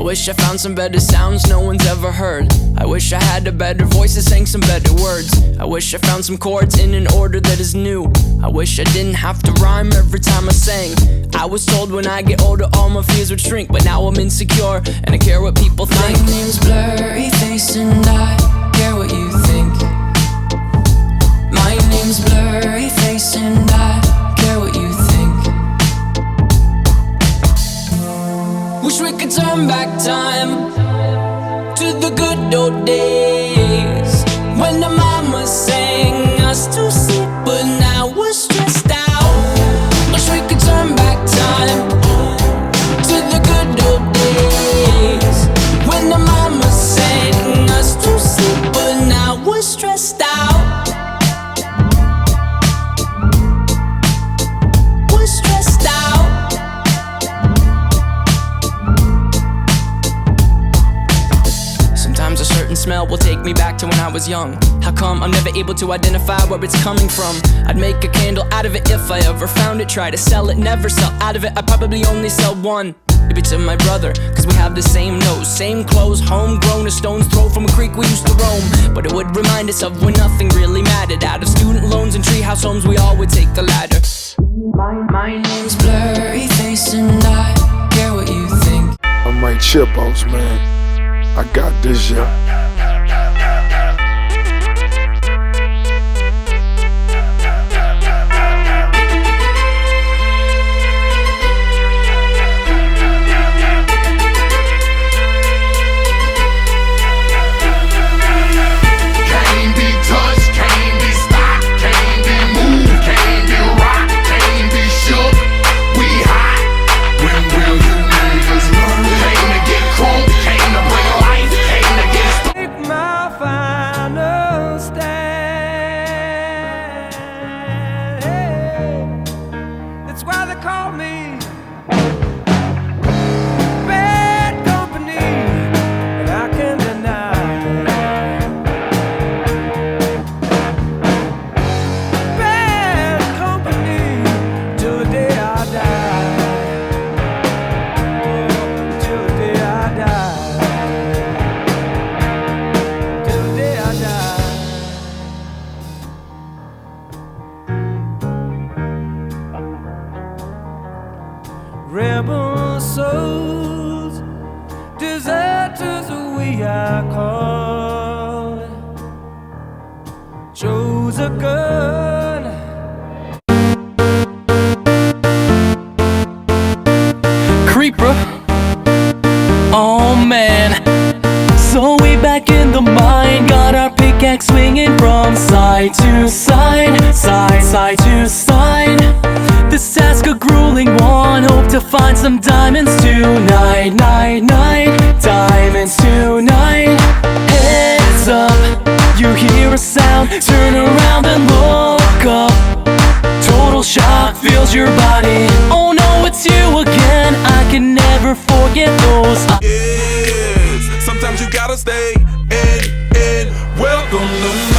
wish I found some better sounds no one's ever heard. I wish I had a better voice that sang some better words. I wish I found some chords in an order that is new. I wish I didn't have to rhyme every time I sang. I was told when I get older all my fears would shrink, but now I'm insecure and I care what people think. My name's Blurry Face and I care what you think. My name's Blurry Face and I care what you think. Wish we could turn back time to the good old days when the mama sang us to sleep, but now we're stressed out. Wish we could turn back time to the good old days when the mama sang us to sleep, but now we're stressed out. We're stressed out. Sometimes a certain smell will take me back to when I was young. How come I'm never able to identify where it's coming from? I'd make a candle out of it if I ever found it. Try to sell it, never sell out of it. I'd probably only sell one. Maybe to my brother, cause we have the same nose, same clothes, homegrown, a stone's throw from a creek we used to roam. But it would remind us of when nothing really mattered. Out of student loans and treehouse homes, we all would take the ladder. My name's Blurry Face and I care what you think. I'm like Chipos, man. I got this, yeah. That's why they call me bad company, and I can't deny bad company till the day I die. Oh, till the day I die. Till the day I die. Rebel souls, deserters we are called. Chose a gun. Creeper, oh man. So we back in the mine, got our pickaxe swinging from side to side, side to side. This task a grueling one, hope to find some diamonds tonight, diamonds tonight. Heads up, you hear a sound, turn around and look up. Total shock fills your body, oh no, it's you again. I can never forget those Yes, sometimes you gotta stay in. Welcome to